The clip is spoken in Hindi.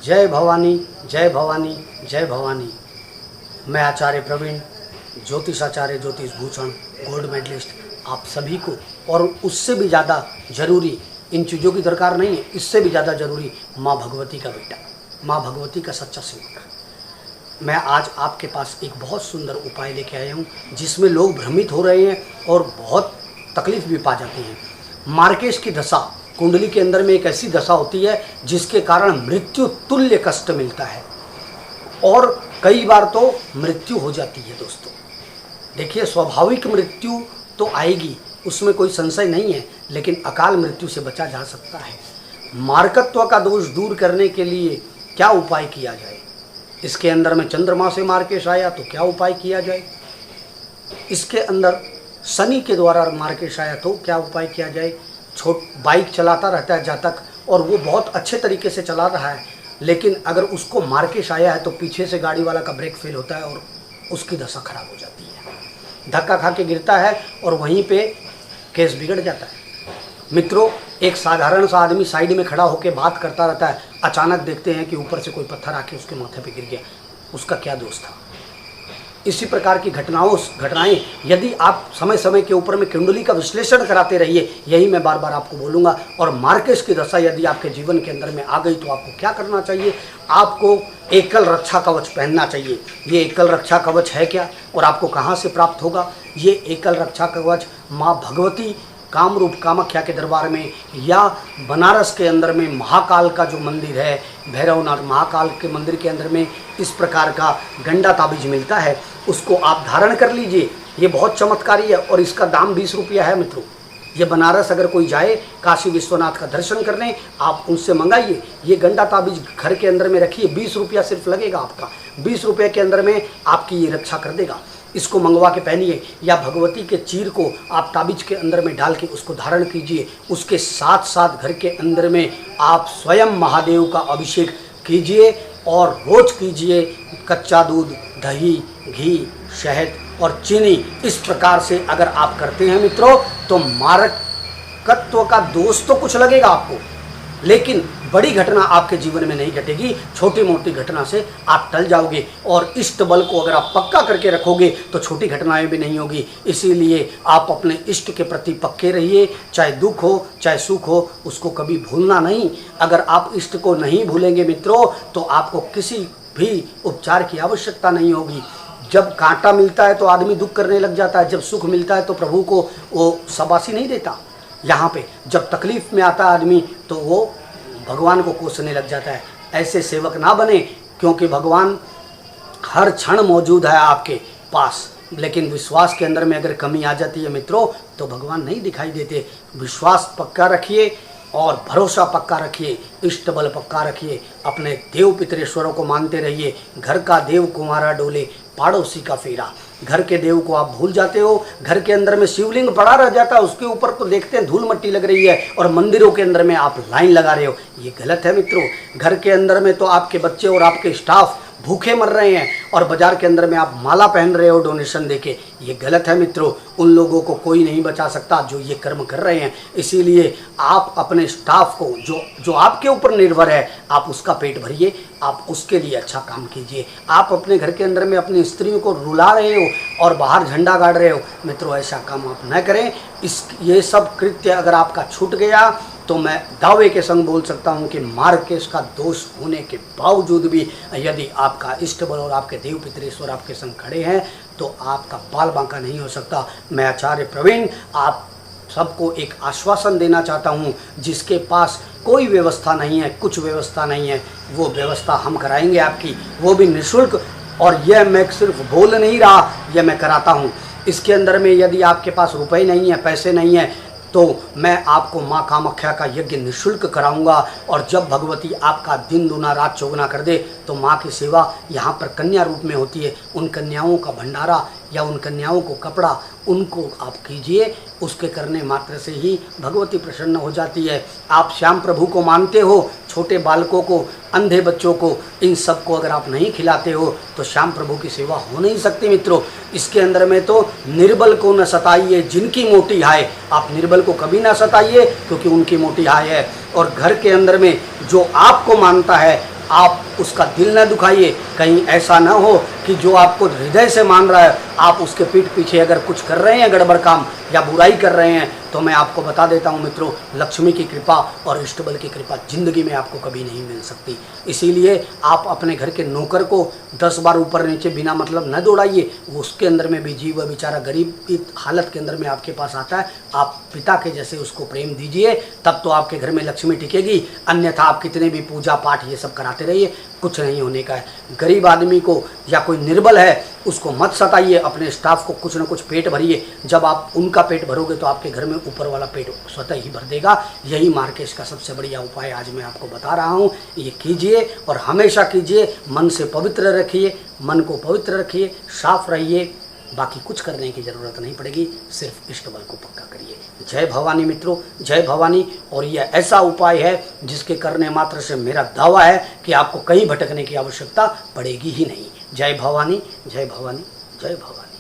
जय भवानी जय भवानी जय भवानी। मैं आचार्य प्रवीण, ज्योतिष आचार्य, ज्योतिष भूषण, गोल्ड मेडलिस्ट, आप सभी को, और उससे भी ज़्यादा जरूरी, इन चीज़ों की दरकार नहीं है, इससे भी ज़्यादा जरूरी माँ भगवती का बेटा, माँ भगवती का सच्चा सेवक। मैं आज आपके पास एक बहुत सुंदर उपाय लेके आया हूँ जिसमें लोग भ्रमित हो रहे हैं और बहुत तकलीफ भी पा जाते हैं। मार्केश की दशा, कुंडली के अंदर में एक ऐसी दशा होती है जिसके कारण मृत्यु तुल्य कष्ट मिलता है और कई बार तो मृत्यु हो जाती है। दोस्तों देखिए, स्वाभाविक मृत्यु तो आएगी, उसमें कोई संशय नहीं है, लेकिन अकाल मृत्यु से बचा जा सकता है। मार्कत्व का दोष दूर करने के लिए क्या उपाय किया जाए? इसके अंदर में चंद्रमा से मार्केश आया तो क्या उपाय किया जाए? इसके अंदर शनि के द्वारा मार्केश आया तो क्या उपाय किया जाए? बाइक चलाता रहता है जातक और वो बहुत अच्छे तरीके से चला रहा है, लेकिन अगर उसको मार्केश आया है तो पीछे से गाड़ी वाला का ब्रेक फेल होता है और उसकी दशा खराब हो जाती है, धक्का खा के गिरता है और वहीं पे केस बिगड़ जाता है। मित्रों, एक साधारण सा आदमी साइड में खड़ा होकर बात करता रहता है, अचानक देखते हैं कि ऊपर से कोई पत्थर आके उसके माथे पे गिर गया, उसका क्या दोष था? इसी प्रकार की घटनाएं यदि आप समय समय के ऊपर में कुंडली का विश्लेषण कराते रहिए, यही मैं बार बार आपको बोलूँगा। और मार्केश की दशा यदि आपके जीवन के अंदर में आ गई तो आपको क्या करना चाहिए? आपको एकल रक्षा कवच पहनना चाहिए। ये एकल रक्षा कवच है क्या और आपको कहाँ से प्राप्त होगा? ये एकल रक्षा कवच माँ भगवती कामरूप कामाख्या के दरबार में या बनारस के अंदर में महाकाल का जो मंदिर है, भैरवनाथ महाकाल के मंदिर के अंदर में इस प्रकार का गंडा ताबीज मिलता है, उसको आप धारण कर लीजिए। ये बहुत चमत्कारी है और इसका दाम 20 रुपया है। मित्रों, ये बनारस अगर कोई जाए काशी विश्वनाथ का दर्शन करने, आप उनसे मंगाइए। ये गंडा ताबीज घर के अंदर में रखिए, 20 रुपया सिर्फ लगेगा आपका। 20 रुपये के अंदर में आपकी ये रक्षा कर देगा। इसको मंगवा के पहनिए या भगवती के चीर को आप ताबीज के अंदर में डाल के उसको धारण कीजिए। उसके साथ साथ घर के अंदर में आप स्वयं महादेव का अभिषेक कीजिए और रोज कीजिए। कच्चा दूध, दही, घी, शहद और चीनी, इस प्रकार से अगर आप करते हैं मित्रों तो मारकत्व का दोष तो कुछ लगेगा आपको, लेकिन बड़ी घटना आपके जीवन में नहीं घटेगी। छोटी मोटी घटना से आप टल जाओगे और इष्ट बल को अगर आप पक्का करके रखोगे तो छोटी घटनाएं भी नहीं होगी। इसीलिए आप अपने इष्ट के प्रति पक्के रहिए, चाहे दुख हो चाहे सुख हो, उसको कभी भूलना नहीं। अगर आप इष्ट को नहीं भूलेंगे मित्रों तो आपको किसी भी उपचार की आवश्यकता नहीं होगी। जब कांटा मिलता है तो आदमी दुख करने लग जाता है, जब सुख मिलता है तो प्रभु को वो शाबाशी नहीं देता। यहाँ पे जब तकलीफ में आता है आदमी तो वो भगवान को कोसने लग जाता है। ऐसे सेवक ना बने, क्योंकि भगवान हर क्षण मौजूद है आपके पास, लेकिन विश्वास के अंदर में अगर कमी आ जाती है मित्रों तो भगवान नहीं दिखाई देते। विश्वास पक्का रखिए और भरोसा पक्का रखिए, इष्ट बल पक्का रखिए, अपने देव पितरेश्वरों को मानते रहिए। घर का देव कुमारा डोले, पड़ोसी का फेरा। घर के देव को आप भूल जाते हो, घर के अंदर में शिवलिंग पड़ा रह जाता है, उसके ऊपर तो देखते हैं धूल मट्टी लग रही है और मंदिरों के अंदर में आप लाइन लगा रहे हो। ये गलत है मित्रों। घर के अंदर में तो आपके बच्चे और आपके स्टाफ भूखे मर रहे हैं और बाजार के अंदर में आप माला पहन रहे हो डोनेशन देके, ये गलत है मित्रों। उन लोगों को कोई नहीं बचा सकता जो ये कर्म कर रहे हैं। इसीलिए आप अपने स्टाफ को जो आपके ऊपर निर्भर है, आप उसका पेट भरिए, आप उसके लिए अच्छा काम कीजिए। आप अपने घर के अंदर में अपनी स्त्रियों को रुला रहे हो और बाहर झंडा गाड़ रहे हो, मित्रों ऐसा काम आप न करें। ये सब कृत्य अगर आपका छूट गया तो मैं दावे के संग बोल सकता हूं कि मार्केश का दोष होने के बावजूद भी यदि आपका इष्ट बल और आपके देव पितरेश्वर आपके संग खड़े हैं तो आपका बाल बांका नहीं हो सकता। मैं आचार्य प्रवीण आप सबको एक आश्वासन देना चाहता हूं, जिसके पास कोई व्यवस्था नहीं है, कुछ व्यवस्था नहीं है, वो व्यवस्था हम कराएंगे आपकी, वो भी निःशुल्क। और यह मैं सिर्फ बोल नहीं रहा, यह मैं कराता हूँ। इसके अंदर में यदि आपके पास रुपए नहीं है, पैसे नहीं है, तो मैं आपको माँ कामाख्या का यज्ञ निःशुल्क कराऊंगा। और जब भगवती आपका दिन दूना रात चौगुना कर दे तो माँ की सेवा यहाँ पर कन्या रूप में होती है। उन कन्याओं का भंडारा या उन कन्याओं को कपड़ा उनको आप कीजिए, उसके करने मात्र से ही भगवती प्रसन्न हो जाती है। आप श्याम प्रभु को मानते हो, छोटे बालकों को, अंधे बच्चों को, इन सब को अगर आप नहीं खिलाते हो तो श्याम प्रभु की सेवा हो नहीं सकती मित्रों। इसके अंदर में तो निर्बल को न सताइए जिनकी मोटी हाय, आप निर्बल को कभी ना सताइए क्योंकि उनकी मोटी हाय है। और घर के अंदर में जो आपको मानता है आप उसका दिल न दुखाइए। कहीं ऐसा ना हो कि जो आपको हृदय से मान रहा है, आप उसके पीठ पीछे अगर कुछ कर रहे हैं गड़बड़ काम या बुराई कर रहे हैं, तो मैं आपको बता देता हूं मित्रों, लक्ष्मी की कृपा और इष्टबल की कृपा जिंदगी में आपको कभी नहीं मिल सकती। इसीलिए आप अपने घर के नौकर को 10 बार ऊपर नीचे बिना मतलब न दौड़ाइए। वो उसके अंदर में भी जीव बेचारा गरीब की हालत के अंदर में आपके पास आता है, आप पिता के जैसे उसको प्रेम दीजिए, तब तो आपके घर में लक्ष्मी टिकेगी। अन्यथा आप कितने भी पूजा पाठ ये सब कराते रहिए, कुछ नहीं होने का है। गरीब आदमी को या कोई निर्बल है उसको मत सताइए, अपने स्टाफ को कुछ न कुछ पेट भरिए। जब आप उनका पेट भरोगे तो आपके घर में ऊपर वाला पेट स्वतः ही भर देगा। यही मार्केश का सबसे बढ़िया उपाय आज मैं आपको बता रहा हूँ, ये कीजिए और हमेशा कीजिए। मन से पवित्र रखिए, मन को पवित्र रखिए, साफ रहिए, बाकी कुछ करने की ज़रूरत नहीं पड़ेगी, सिर्फ इष्ट बल को पक्का करिए। जय भवानी मित्रों, जय भवानी। और यह ऐसा उपाय है जिसके करने मात्र से मेरा दावा है कि आपको कहीं भटकने की आवश्यकता पड़ेगी ही नहीं। जय भवानी, जय भवानी, जय भवानी।